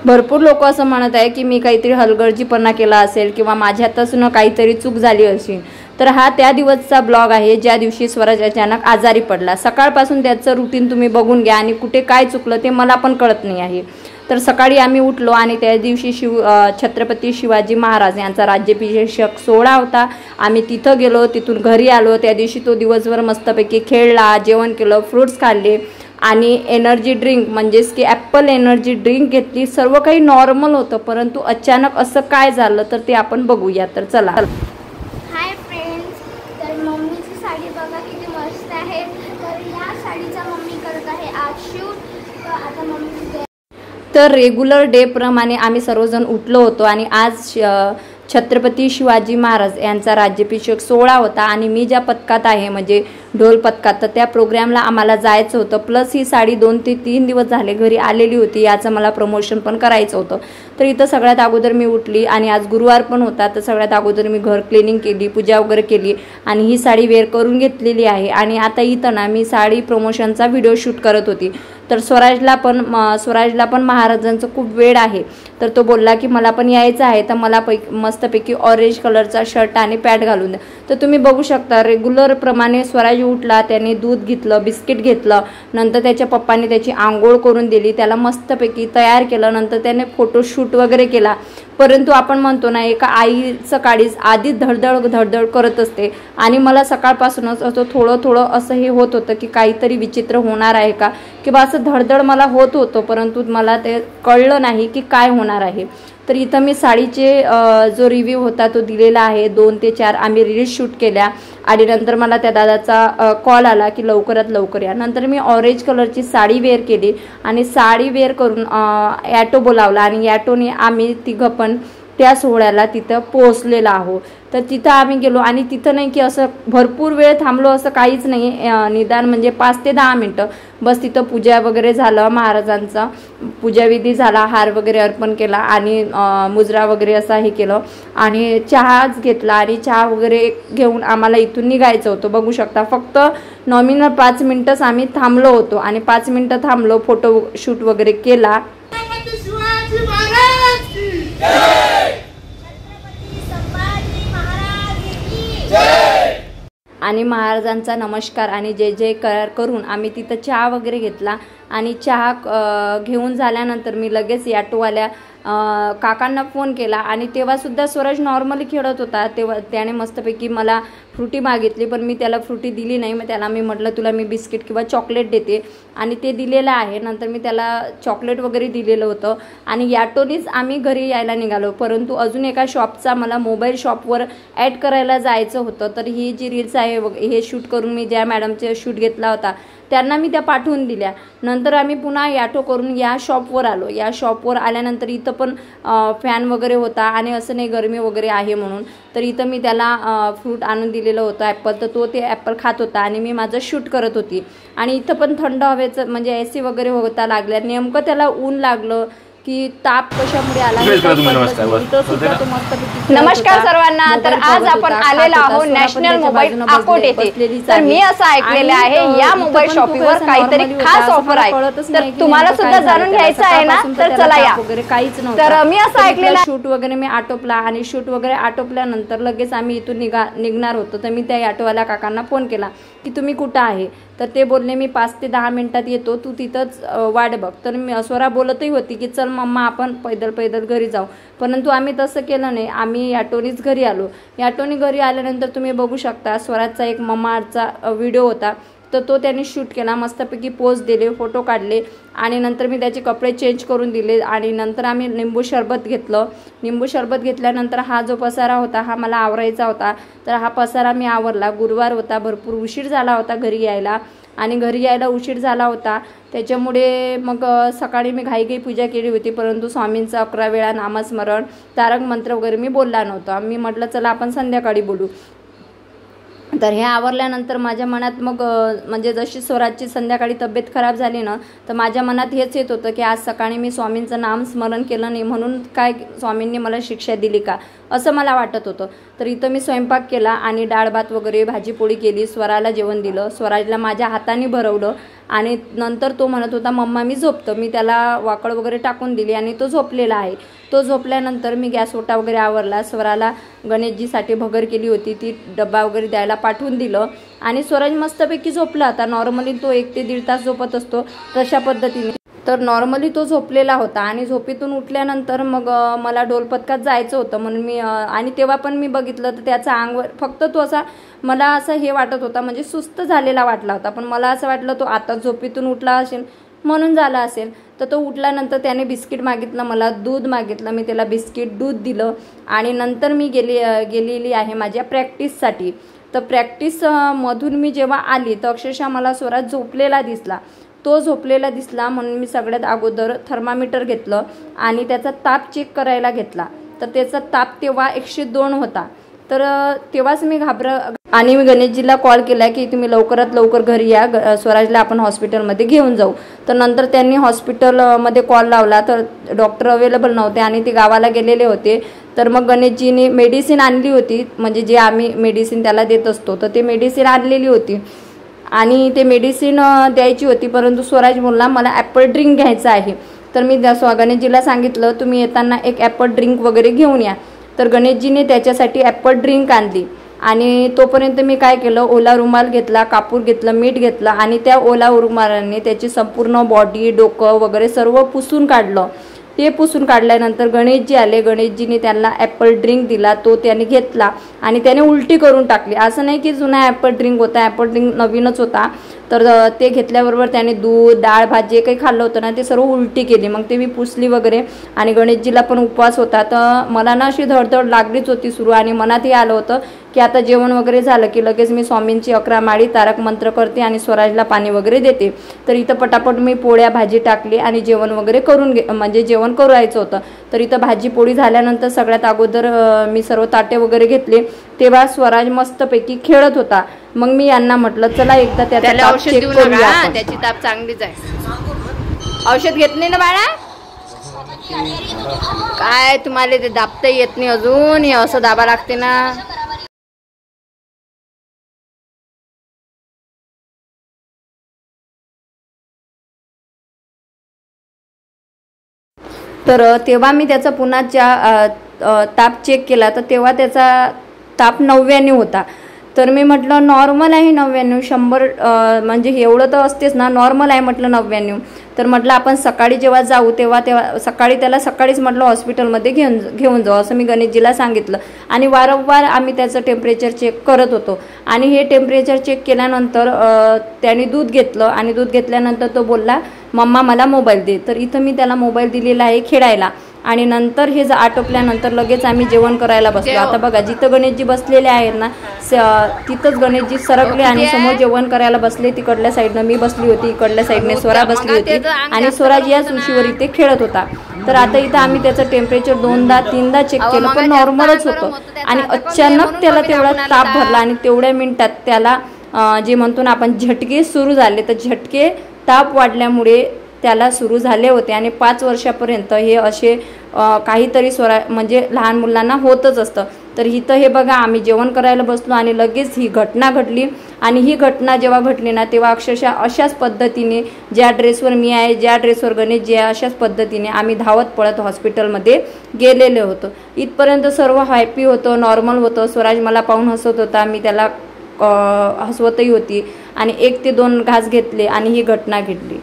भरपूर लोक असं म्हणत आहे की मी काहीतरी हलगर्जीपणा केला असेल किंवा माझ्यातच काहीतरी चूक झाली असेल। तर हा त्या दिवसचा ब्लॉग आहे ज्या दिवशी स्वराज अचानक आजारी पडला। सकाळपासून त्याचं रुटीन तुम्ही बघून घ्या आणि कुठे काय चुकलं ते मला पण कळत नाही आहे। तर सकाळी आम्ही उठलो आणि त्या दिवशी छत्रपती शिवाजी महाराज यांचा राज्याभिषेक सोहळा होता। आम्ही तिथं गेलो, तिथून घरी आलो। त्या दिवशी तो दिवसभर मस्तपैकी खेळला, जेवण केलं, फ्रूट्स खाल्ले आणि एनर्जी ड्रिंक म्हणजेच की ॲपल एनर्जी ड्रिंक घेतली। सर्व काही नॉर्मल होतं, परंतु अचानक असं काय झालं तर ते आपण बघूया। तर चला। हाय फ्रेंड्स, तर मम्मीची साडी बघा किती मस्त आहे। तर या साडीचा मम्मी करत आहे आज शूट। तर आता मम्मी तर रेग्युलर डे प्रमाणे आम्ही सर्वजण उठलो होतो आणि आज छत्रपती शिवाजी महाराज यांचा राज्याभिषेक सोहळा होता आणि मी ज्या पथकात आहे म्हणजे ढोल पथकात, तर त्या प्रोग्रामला आम्हाला जायचं होतं। प्लस ही साडी 2 ते 3 दिवस झाले घरी आलेली होती, याचं मला प्रमोशन पण करायचं होतं। तर इथं सगळ्यात अगोदर मी उठली आणि आज गुरुवार पण होता, तर सगळ्यात अगोदर मी घर क्लिनिंग केली, पूजा वगैरे केली आणि ही साडी वेअर करून घेतलेली आहे। आणि आता इथं ना मी साडी प्रमोशनचा व्हिडिओ शूट करत होती। तर स्वराजला पण महाराजांचं खूप वेळ आहे, तर तो बोलला की मला पण यायचं आहे, तर मला मस्तपैकी ऑरेंज कलरचा शर्ट आणि पॅन्ट घालून द्या। तर तुम्ही बघू शकता रेग्युलर प्रमाणे स्वराज उठला, त्याने दूध घेतलं, बिस्किट घेतलं, नंतर त्याच्या पप्पाने त्याची आंघोळ करून दिली, त्याला मस्तपैकी तयार केलं, नंतर त्याने फोटोशूट वगैरे केला। परंतु आपण म्हणतो ना एका आईचं काळीज आधी धडधड करत असते आणि मला सकाळपासूनच असं थोडं असं हे होत होतं की काहीतरी विचित्र होणार आहे का, किंवा असं धडधड मला होत होतं, परंतु मला ते कळलं नाही की काय होणार आहे। तर इथं मी साडीचे जो रिव्ह्यू होता तो दिलेला आहे। 2 ते 4 आम्ही रील्स शूट केल्या आणि नंतर मला त्या दादाचा कॉल आला की लवकरात लवकर या। नंतर मी ऑरेंज कलरची साडी वेअर केली आणि साडी वेअर करून ॲटो बोलावला आणि ॲटोने आम्ही तिघं पण त्या सोहळ्याला तिथं पोहोचलेला आहोत। तर तिथं आम्ही गेलो आणि तिथं नाही की असं भरपूर वेळ थांबलो असं काहीच नाही, निदान म्हणजे 5 ते 10 मिनटं बस। तिथं पूजा वगैरे झालं, महाराजांचा पूजाविधी झाला, हार वगैरे अर्पण केला आणि मुजरा वगैरे असं हे केलं आणि चहाच घेतला आणि चहा वगैरे घेऊन आम्हाला इथून निघायचं होतं। बघू शकता फक्त नॉमिनल 5 मिनटंच आम्ही थांबलो होतो आणि 5 मिनटं थांबलो, फोटो शूट वगैरे केला। आणि महाराजांचा नमस्कार आणि जय जयकार करून आम्ही तिथं चहा वगैरे घेतला आणि चहा घेऊन झाल्यानंतर मी लगेच ॲटोवाल्या काकांना फोन केला आणि तेव्हासुद्धा स्वराज नॉर्मली खेळत होता। तेव्हा त्याने मस्तपैकी मला फ्रुटी मागितली, पण मी त्याला फ्रुटी दिली नाही। मग त्याला मी म्हटलं तुला मी बिस्किट किंवा चॉकलेट देते आणि ते दिलेलं आहे। नंतर मी त्याला चॉकलेट वगैरे दिलेलं होतं आणि ॲटोनीच आम्ही घरी यायला निघालो। परंतु अजून एका शॉपचा मला मोबाईल शॉपवर ॲड करायला जायचं होतं। तर ही जी रील्स आहे हे शूट करून मी ज्या मॅडमचे शूट घेतला होता त्यांना मी त्या पाठवून दिल्या। नंतर आम्ही पुन्हा ॲटो करून या शॉपवर आलो। या शॉपवर आल्यानंतर इथं पण फॅन वगैरे होता आणि असं नाही गरमी वगैरे आहे म्हणून, तर इथं मी त्याला फ्रूट आणून दिलेलं होतं ॲपल, तर तो ते ॲपल खात होता आणि मी माझं शूट करत होती। आणि इथं पण थंड हवेचं म्हणजे AC वगैरे होता लागल्या, नेमकं त्याला ऊन लागलं की ताप कशामुळे आला। नमस्कार सर्वांना, तर आज आपण आलेलो आहोत नॅशनल मोबाईल अकोट येथे। तर मी असं ऐकलेलं आहे या मोबाईल शॉपीवर काहीतरी खास ऑफर आहे, तर तुम्हाला सुद्धा जाणून घ्यायचं आहे ना, तर चला या। वगैरे काहीच नव्हतं, तर मी असं ऐकलेलं शूट वगैरे मी आटोपला आणि शूट वगैरे आटोपल्यानंतर लगेच आम्ही इथून निघणार होतो। तर मी त्या ऑटोवाल्या काकांना फोन केला की तुम्ही कुठं आहे, तर ते बोलले मी 5 ते 10 मिनिटात येतो, तू तिथंच वाट बघ। तर मी स्वरा बोलतही होती की चल मम्मा आपण पैदल घरी जाऊ, परंतु आम्ही तसं केलं नाही, आम्ही ॲटोनीच घरी आलो। ॲटोनी घरी आल्यानंतर तुम्ही बघू शकता स्वराजचा एक मम्माचा व्हिडिओ होता, तर तो त्याने शूट केला, मस्तपैकी पोज दिले, फोटो काढले आणि नंतर मी त्याचे कपडे चेंज करून दिले आणि नंतर आम्ही लिंबू सरबत घेतलं। लिंबू सरबत घेतल्यानंतर हा जो पसारा होता हा मला आवरायचा होता, तर हा पसारा मी आवरला। गुरुवार होता, भरपूर उशीर झाला होता घरी यायला आणि घरी यायला उशीर झाला होता, त्याच्यामुळे मग सकाळी मी घाईघाई पूजा केली होती, परंतु स्वामींचं 11 वेळा नामस्मरण तारक मंत्र वगैरे मी बोलला नव्हता। मी म्हटलं चला आपण संध्याकाळी बोलू। तर हे आवरल्यानंतर माझ्या मनात मग म्हणजे जशी स्वराजची संध्याकाळी तब्येत खराब झाली ना, तर माझ्या मनात हेच येत होतं की आज सकाळी मी स्वामींचं नाम स्मरण केलं नाही म्हणून काय स्वामींनी मला शिक्षा दिली का, असं मला वाटत होतं। तर इथं मी स्वयंपाक केला आणि डाळ भात वगैरे भाजी पोळी केली, स्वराला जेवण दिलं, स्वराजला माझ्या हाताने भरवलं आणि नंतर तो म्हणत होता मम्मा मी झोपतो, मी त्याला वाकळ वगैरे टाकून दिली आणि तो झोपलेला आहे। तो झोपल्यानंतर मी गॅस ओटा वगैरे आवरला, स्वराला गणेशजीसाठी भगर केली होती ती डब्बा वगैरे द्यायला पाठवून दिलं आणि स्वराज मस्तपैकी झोपला होता। नॉर्मली तो 1 ते 1.5 तास झोपत असतो तशा पद्धतीने, तर नॉर्मली तो झोपलेला होता आणि झोपेतून उठल्यानंतर मग मला ढोलपथकात जायचं होतं म्हणून मी आणि तेव्हा पण मी बघितलं तर त्याचा अंगवर फक्त तो असा मला असं हे वाटत होता म्हणजे सुस्त झालेला वाटला होता, पण मला असं वाटलं तो आता झोपेतून उठला असेल म्हणून झाला असेल। तर तो उठल्यानंतर त्याने बिस्किट मागितलं, मला दूध मागितलं, मी त्याला बिस्किट दूध दिलं आणि नंतर मी गेलेली आहे माझ्या प्रॅक्टिससाठी। तर प्रॅक्टिस मधून मी जेव्हा आली तर अक्षरशः मला स्वराज झोपलेला दिसला, तो झोपलेला दिसला म्हणून मी सगळ्यात अगोदर थर्मामीटर घेतलं आणि त्याचा ताप चेक करायला घेतला, तर त्याचा ताप तेव्हा 102 होता। तर तेव्हाच मी आणि मी गणेशजीला कॉल केला की तुम्ही लवकरात लवकर घरी या, स्वराजला आपण हॉस्पिटलमध्ये घेऊन जाऊ। तर नंतर त्यांनी हॉस्पिटलमध्ये कॉल लावला तर डॉक्टर अवेलेबल नव्हते आणि ते गावाला गेलेले होते। तर मग गणेशजीने मेडिसिन आणली होती, म्हणजे जे आम्ही मेडिसिन त्याला देत असतो तर ते मेडिसिन आणलेली होती आणि ते मेडिसिन द्यायची होती, परंतु स्वराज बोलला मला ॲपल ड्रिंक घ्यायचं आहे। तर मी गणेशजीला सांगितलं तुम्ही येताना एक ॲपल ड्रिंक वगैरे घेऊन या। तर गणेशजीने त्याच्यासाठी ॲपल ड्रिंक आणली आणि तोपर्यंत मी काय केलं, ओला रुमाल घेतला, कापूर घेतलं, मीठ घेतलं आणि त्या ओला रुमालाने त्याची संपूर्ण बॉडी डोकं वगैरे सर्व पुसून काढलं। ते पुसून काढल्यानंतर गणेशजी आले, गणेशजीने त्यांना ॲपल ड्रिंक दिला, तो त्याने घेतला आणि त्याने उलटी करून टाकली। असं नाही की जुना ॲपल ड्रिंक होता, ॲपल ड्रिंक नवीनच होता। तर ते घेतल्याबरोबर त्याने दूध डाळ भात जे काही खाल्लं होतं ना ते सर्व उलटी केली। मग ते मी पुसली वगैरे आणि गणेशजीला पण उपवास होता तर मला ना अशी धडधड लागलीच होती सुरू आणि मनातही आलं होतं की आता जेवण वगैरे झालं की लगेच मी स्वामींची 11 माळी तारक मंत्र करते आणि स्वराजला पाणी वगैरे देते। तर इथं पटापट मी पोळ्या भाजी टाकली आणि जेवण वगैरे म्हणजे जेवण करायचं होतं। तर इथं भाजी पोळी झाल्यानंतर सगळ्यात अगोदर मी सर्व ताटे वगैरे घेतले, तेव्हा स्वराज मस्तपैकी खेळत होता। मग मी यांना म्हटलं चला एकदा त्याला औषध देऊ नका, त्याची ताप चांगलीच आहे। औषध घेत नाही ना बाळा? काय तुम्हाला ते दाबता येत नाही अजून, हे असं दाबा लागते ना। तर तेव्हा मी त्याचा पुन्हा ताप चेक केला तर तेव्हा त्याचा ताप 99 होता। तर मी म्हटलं नॉर्मल आहे 99, 100 म्हणजे एवढं तर असतेच ना, नॉर्मल आहे म्हटलं 99। तर म्हटलं आपण सकाळी जेव्हा जाऊ तेव्हा सकाळी त्याला सकाळीच म्हटलं हॉस्पिटलमध्ये घेऊन जाऊ असं मी गणेशजीला सांगितलं आणि वारंवार आम्ही त्याचं टेम्परेचर चेक करत होतो। आणि हे टेम्परेचर चेक केल्यानंतर त्याने दूध घेतलं आणि दूध घेतल्यानंतर तो बोलला मम्मा मला मोबाईल दे। तर इथं मी त्याला मोबाईल दिलेला आहे खेळायला आणि नंतर हे आटोपल्यानंतर लगेच आम्ही जेवण करायला बसलो। आता बघा जिथं गणेशजी बसलेले आहेत ना तिथंच गणेशजी सरकले आणि समोर जेवण करायला बसले। तिकडल्या साईडनं मी बसली होती, इकडल्या साईडने स्वरा बसली होती आणि स्वराज याच उशीवर इथे खेळत होता। तर आता इथं आम्ही त्याचं टेम्परेचर 2दा-3दा चेक केलं पण नॉर्मलच होतं आणि अचानक त्याला तेवढा ताप भरला आणि तेवढ्या मिनिटात त्याला जे म्हणतो ना आपण झटके सुरू झाले। तर झटके ताप वाढल्यामुळे त्याला सुरू झाले होते आणि 5 वर्षापर्यंत हे असे काहीतरी म्हणजे लहान मुलांना होतच असतं। तर इथं हे बघा आम्ही जेवण करायला बसलो आणि लगेच ही घटना घडली आणि ही घटना जेव्हा घडली ना तेव्हा अक्षरशः अशाच पद्धतीने ज्या ड्रेसवर मी आहे, ज्या ड्रेसवर गणेशजी आहे अशाच पद्धतीने आम्ही धावत पळत हॉस्पिटलमध्ये गेलेले होतो। इथपर्यंत सर्व हॅपी होतं, नॉर्मल होतं। स्वराज मला पाहून हसत होता, मी त्याला हसवतही होती आणि 1 ते 2 घास घेतले आणि ही घटना घडली।